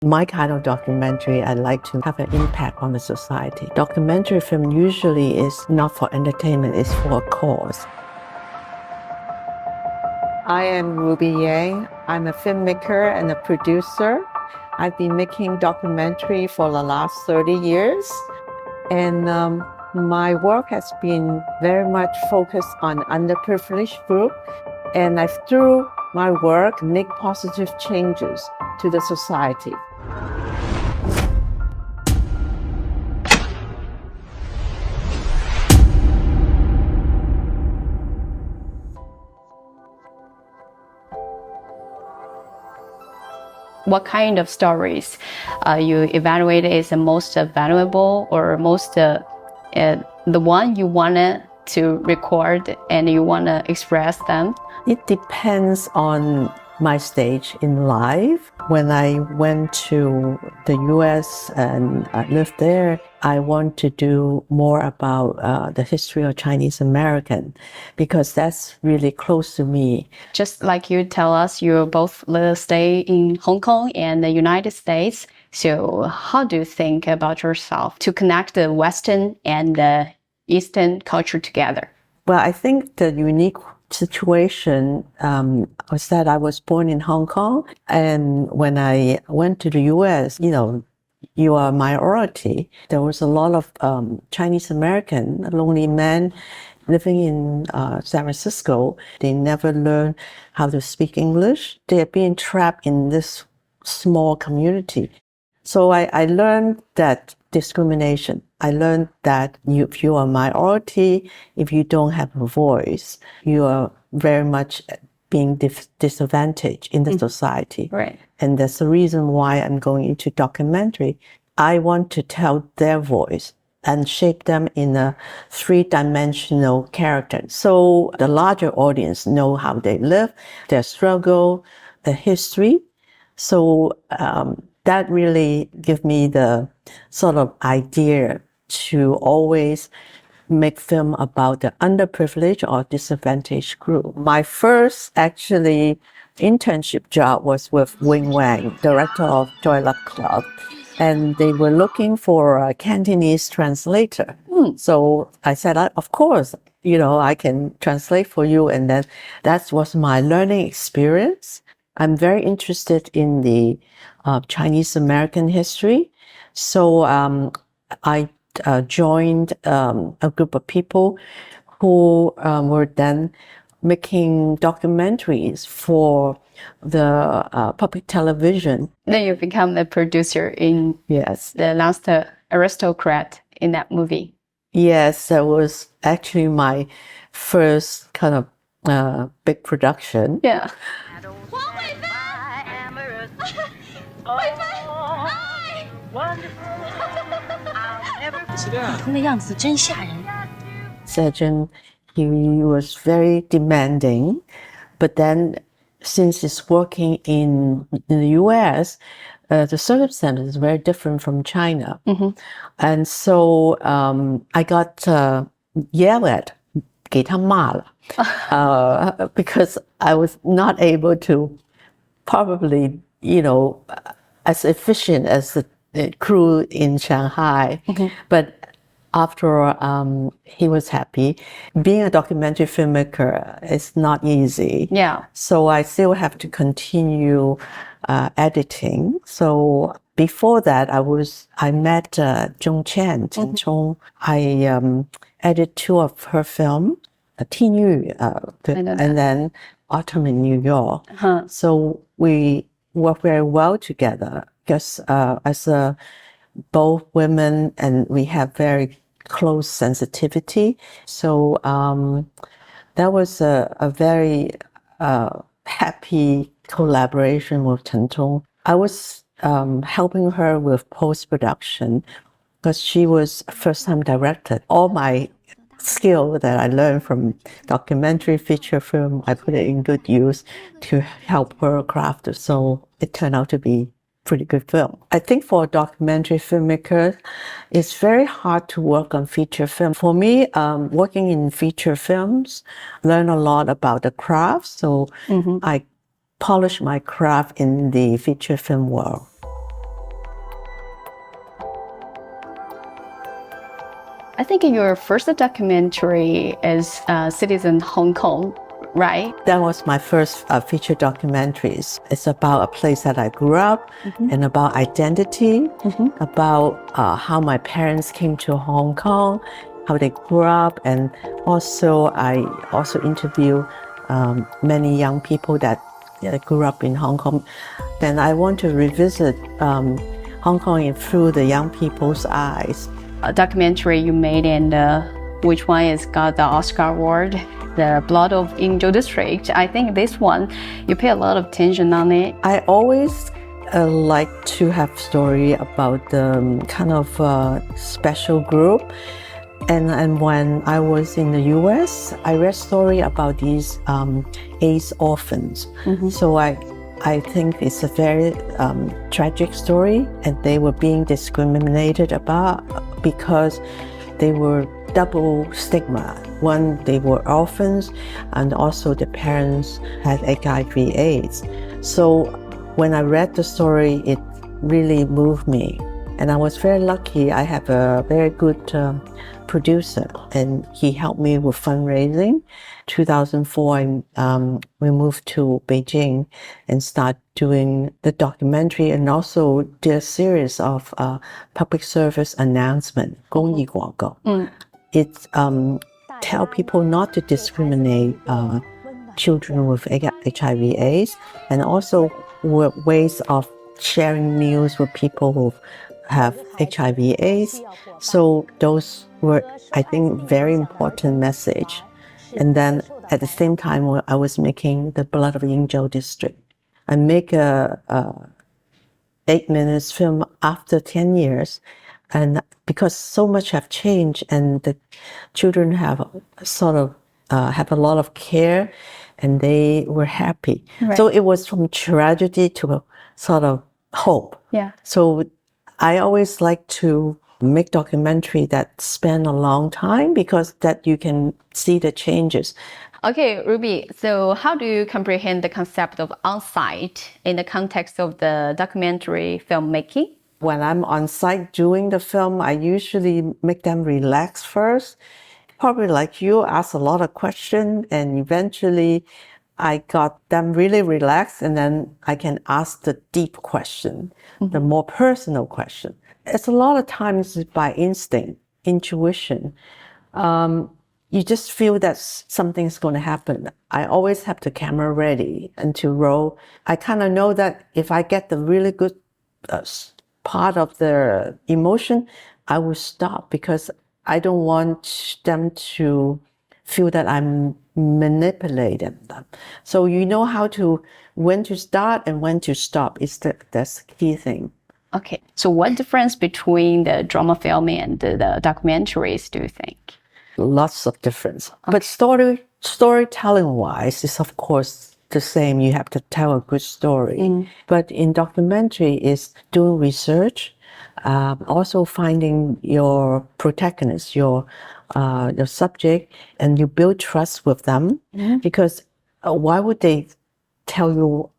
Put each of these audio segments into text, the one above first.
My kind of documentary, I like to have an impact on the society. Documentary film usually is not for entertainment, it's for a cause. I am Ruby Yang. I'm a filmmaker and a producer. I've been making documentary for the last 30 years. And my work has been very much focused on underprivileged group. And I, through my work, make positive changes to the society. What kind of stories you evaluate is the most valuable or most the one you wanted to record and you want to express them? It depends on my stage in life. When I went to the US and I lived there, I want to do more about the history of Chinese American because that's really close to me. Just like you tell us, you both stay in Hong Kong and the United States. So how do you think about yourself to connect the Western and the Eastern culture together? Well, I think the unique situation was that I was born in Hong Kong, and when I went to the US, you are a minority. There was a lot of Chinese American lonely men living in San Francisco. They never learned how to speak English. They are being trapped in this small community. So I learned that discrimination. I learned that if you are a minority, if you don't have a voice, you are very much being disadvantaged in the society. Right. And that's the reason why I'm going into documentary. I want to tell their voice and shape them in a three-dimensional character. So the larger audience know how they live, their struggle, the history. So that really gave me the sort of idea to always make film about the underprivileged or disadvantaged group. My first actually internship job was with Wing Wang, director of Joy Luck Club. And they were looking for a Cantonese translator. So I said, of course, I can translate for you. And then that was my learning experience. I'm very interested in the Chinese American history. So I joined a group of people who were then making documentaries for the public television. Then you become the producer in the last aristocrat in that movie. Yes, that was actually my first kind of big production. Yeah. 那个样子真吓人。 Surgeon, he was very demanding, but then since he's working in the US, the circumstances is very different from China. And so I got yelled at, 给他骂了, because I was not able to probably, as efficient as the crew in Shanghai. But after he was happy. Being a documentary filmmaker is not easy. Yeah. So I still have to continue editing. So before that, I met Zhong Chen Chong. I edited two of her films, 听雨, and then Autumn in New York. So we work very well together because as both women, and we have very close sensitivity. So that was a very happy collaboration with Chen Zhong. I was helping her with post-production because she was first-time director. All my skill that I learned from documentary feature film, I put it in good use to help her craft it. So it turned out to be pretty good film. I think for a documentary filmmaker, it's very hard to work on feature film. For me, working in feature films, learn a lot about the craft. So I polish my craft in the feature film world. I think your first documentary is Citizen Hong Kong, right? That was my first feature documentaries. It's about a place that I grew up and about identity, about how my parents came to Hong Kong, how they grew up, and also I also interview many young people that grew up in Hong Kong. Then I want to revisit Hong Kong through the young people's eyes. A documentary you made, and which one has got the Oscar award? The Blood of Angel District. I think this one, you pay a lot of attention on it. I always like to have story about the kind of special group. And when I was in the US, I read story about these AIDS orphans. So I think it's a very tragic story, and they were being discriminated about because they were double stigma. One, they were orphans, and also the parents had HIV/AIDS. So when I read the story, it really moved me. And I was very lucky. I have a very good producer, and he helped me with fundraising. 2004, we moved to Beijing and started doing the documentary, and also did a series of public service announcement, 公益广告. It tell people not to discriminate children with HIV/AIDS, and also ways of sharing meals with people who have HIV/AIDS. So those were, I think, very important message. And then at the same time, I was making the Blood of Angel District. I make a 8 minutes film after 10 years. And because so much have changed, and the children have sort of have a lot of care, and they were happy. Right. So it was from tragedy to a sort of hope. Yeah. So I always like to make documentary that span a long time, because that you can see the changes. Okay, Ruby, so how do you comprehend the concept of on-site in the context of the documentary filmmaking? When I'm on site doing the film, I usually make them relax first. Probably like you, ask a lot of questions, and eventually I got them really relaxed, and then I can ask the deep question, the more personal question. It's a lot of times by instinct, intuition. You just feel that something's going to happen. I always have the camera ready and to roll. I kind of know that if I get the really good part of the emotion, I will stop, because I don't want them to feel that I'm manipulating them. So you know when to start and when to stop. That's the key thing. Okay, so what difference between the drama filming and the documentaries do you think? Lots of difference. Okay. But storytelling wise is of course the same. You have to tell a good story. But in documentary is doing research, also finding your protagonist, your subject, and you build trust with them. Because why would they tell you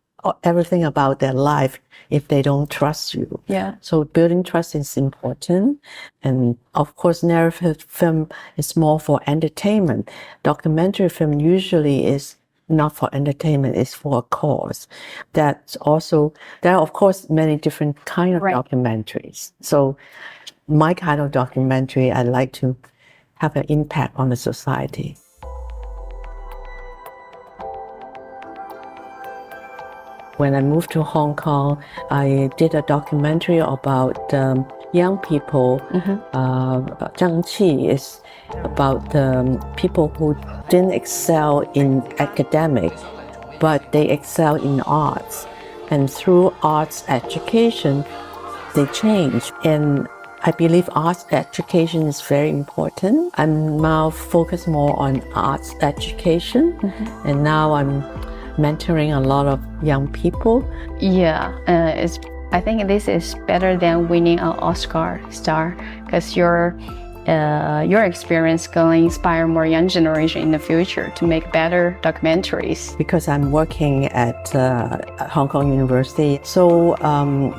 everything about their life if they don't trust you? Yeah. So building trust is important. And of course, narrative film is more for entertainment. Documentary film usually is not for entertainment, it's for a cause. That's also, there are of course many different kind of documentaries. So my kind of documentary, I like to have an impact on the society. When I moved to Hong Kong, I did a documentary about young people. Zhang Qi is about people who didn't excel in academic, but they excel in arts. And through arts education, they change. And I believe arts education is very important. I'm now focused more on arts education, and now I'm mentoring a lot of young people. Yeah, I think this is better than winning an Oscar star, because your experience going to inspire more young generation in the future to make better documentaries. Because I'm working at Hong Kong University, so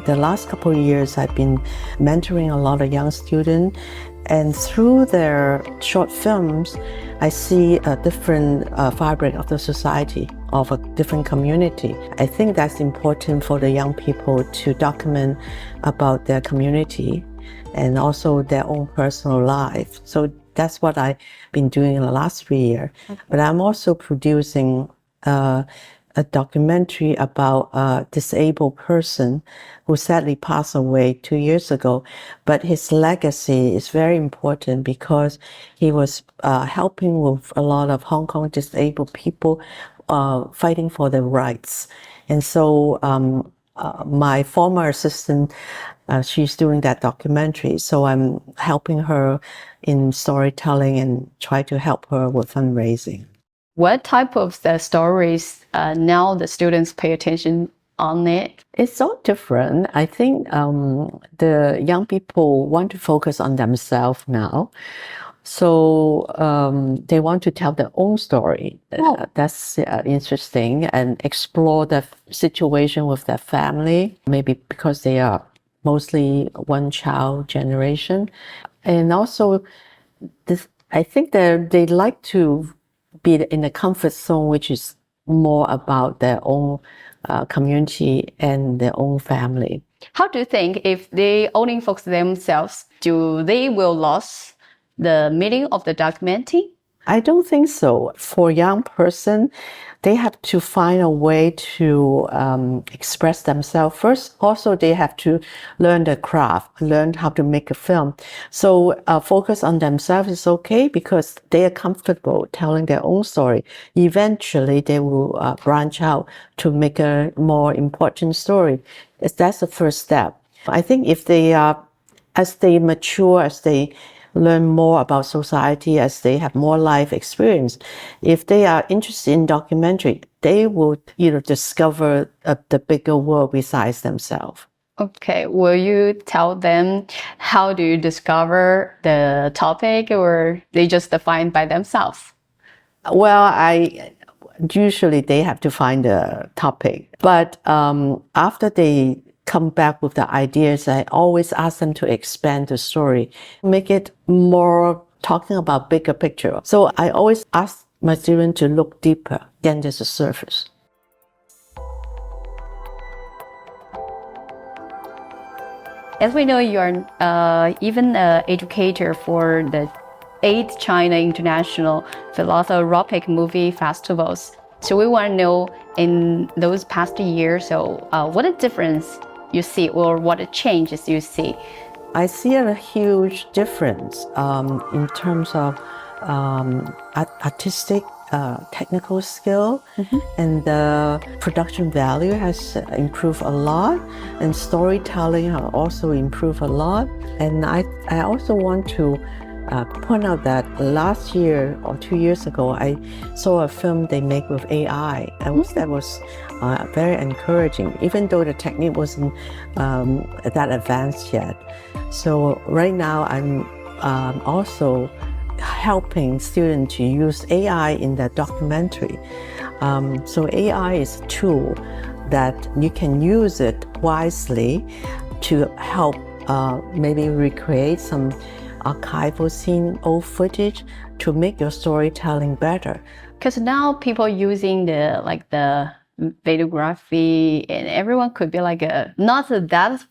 the last couple of years I've been mentoring a lot of young students, And through their short films, I see a different fabric of the society, of a different community. I think that's important for the young people to document about their community and also their own personal life. So that's what I've been doing in the last 3 years. Okay. But I'm also producing a documentary about a disabled person who sadly passed away 2 years ago. But his legacy is very important because he was helping with a lot of Hong Kong disabled people fighting for their rights. And so my former assistant, she's doing that documentary. So I'm helping her in storytelling and try to help her with fundraising. What type of the stories now the students pay attention on it? It's all different. I think the young people want to focus on themselves now. So they want to tell their own story. That's interesting, and explore the situation with their family, maybe because they are mostly one-child generation. And also, I think they like to be in a comfort zone, which is more about their own community and their own family. How do you think if they only focus themselves, do they will lose the meaning of the documentary? I don't think so. For a young person, they have to find a way to express themselves first. Also, they have to learn the craft, learn how to make a film. So focus on themselves is okay because they are comfortable telling their own story. Eventually, they will branch out to make a more important story. That's the first step. I think if they as they mature, as they learn more about society, as they have more life experience, if they are interested in documentary, they will discover the bigger world besides themselves. Okay, will you tell them how do you discover the topic, or they just define by themselves? Well, usually they have to find the topic, but after they come back with the ideas, I always ask them to expand the story, make it more talking about bigger picture. So I always ask my students to look deeper than just the surface. As we know, you are even an educator for the 8th China International Philanthropic Movie Festivals. So we want to know in those past years, what a difference you see or what changes you see? I see a huge difference in terms of artistic, technical skill, and the production value has improved a lot, and storytelling has also improved a lot. And I also want to point out that last year or 2 years ago, I saw a film they make with AI, and that was very encouraging, even though the technique wasn't that advanced yet. So right now, I'm also helping students to use AI in their documentary. So AI is a tool that you can use it wisely to help maybe recreate some archival scene, old footage, to make your storytelling better. Because now people using the videography, and everyone could be like not that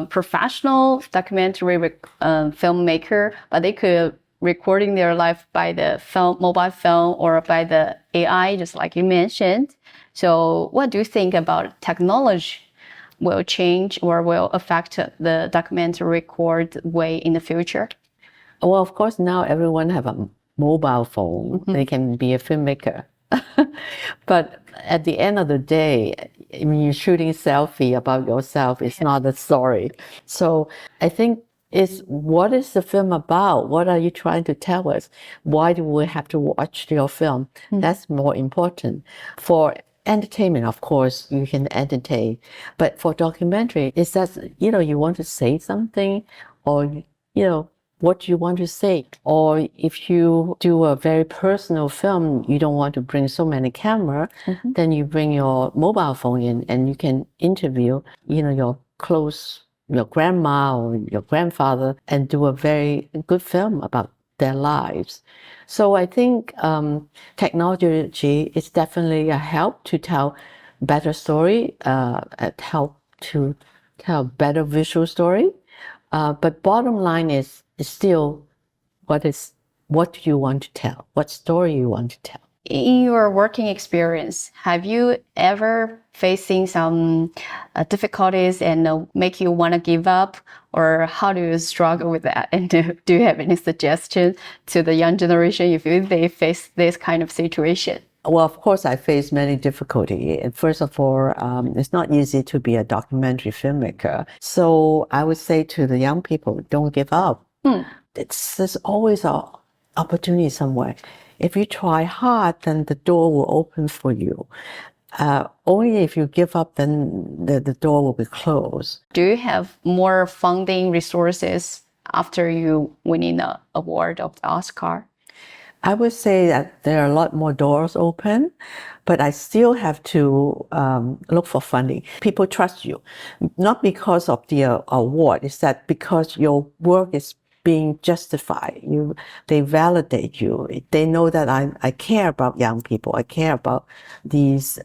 professional documentary filmmaker, but they could recording their life by the mobile phone or by the AI, just like you mentioned. So what do you think about technology will change or will affect the documentary record way in the future? Well, of course, now everyone have a mobile phone. They can be a filmmaker. But at the end of the day, when you're shooting a selfie about yourself, it's not a story. So I think what is the film about? What are you trying to tell us? Why do we have to watch your film? That's more important. For entertainment, of course, you can entertain. But for documentary, it's that, you want to say something, or, what you want to say. Or if you do a very personal film, you don't want to bring so many cameras, then you bring your mobile phone in and you can interview, your close your grandma or your grandfather and do a very good film about their lives. So I think technology is definitely a help to tell better story, help to tell better visual story. But bottom line is still what do you want to tell? What story you want to tell? In your working experience, have you ever facing some difficulties and make you want to give up, or how do you struggle with that? And do you have any suggestion to the young generation if they face this kind of situation? Well, of course, I face many difficulties. And first of all, it's not easy to be a documentary filmmaker. So I would say to the young people, don't give up. There's always an opportunity somewhere. If you try hard, then the door will open for you. Only if you give up, then the door will be closed. Do you have more funding resources after you winning the award of the Oscar? I would say that there are a lot more doors open, but I still have to look for funding. People trust you, not because of the award, it's that because your work is being justified. They validate you. They know that I care about young people. I care about these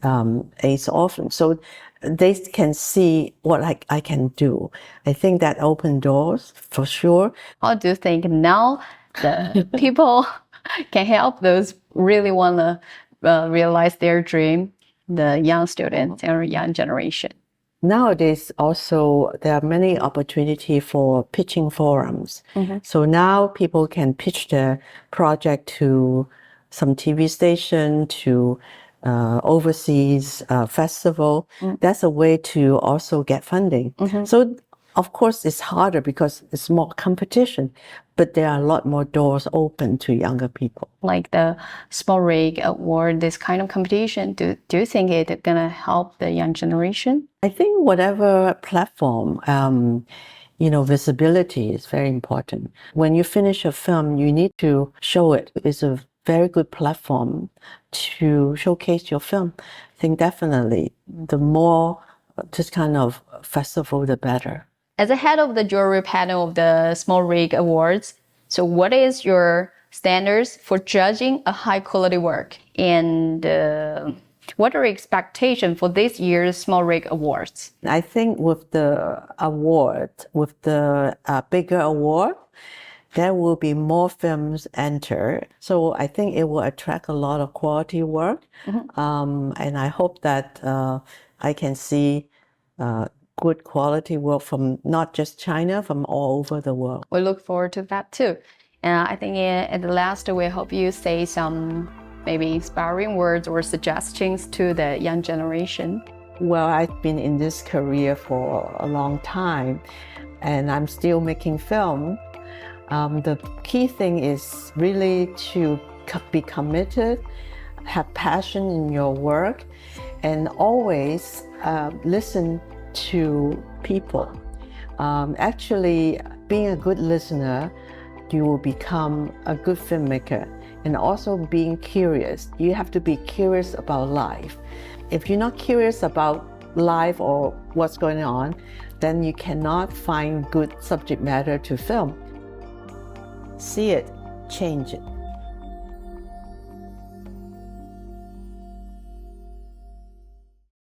AIDS orphans. So they can see what I can do. I think that opened doors for sure. How do you think now the people can help those really want to realize their dream, the young students or young generation? Nowadays, also, there are many opportunities for pitching forums. So now people can pitch their project to some TV station, to overseas festival. That's a way to also get funding. So, of course, it's harder because it's more competition, but there are a lot more doors open to younger people. Like the SmallRig Award, this kind of competition, do you think it's going to help the young generation? I think whatever platform, visibility is very important. When you finish a film, you need to show it. It's a very good platform to showcase your film. I think definitely the more this kind of festival, the better. As a head of the jury panel of the SmallRig Awards, so what is your standards for judging a high quality work? And what are your expectations for this year's SmallRig Awards? I think with the award, with the bigger award, there will be more films enter. So I think it will attract a lot of quality work. And I hope that I can see good quality work from not just China, from all over the world. We look forward to that too. And I think at the last, we hope you say some maybe inspiring words or suggestions to the young generation. Well, I've been in this career for a long time, and I'm still making film. The key thing is really to be committed, have passion in your work, and always listen to people. Actually, being a good listener, you will become a good filmmaker. And also being curious. You have to be curious about life. If you're not curious about life or what's going on, then you cannot find good subject matter to film. See it, change it.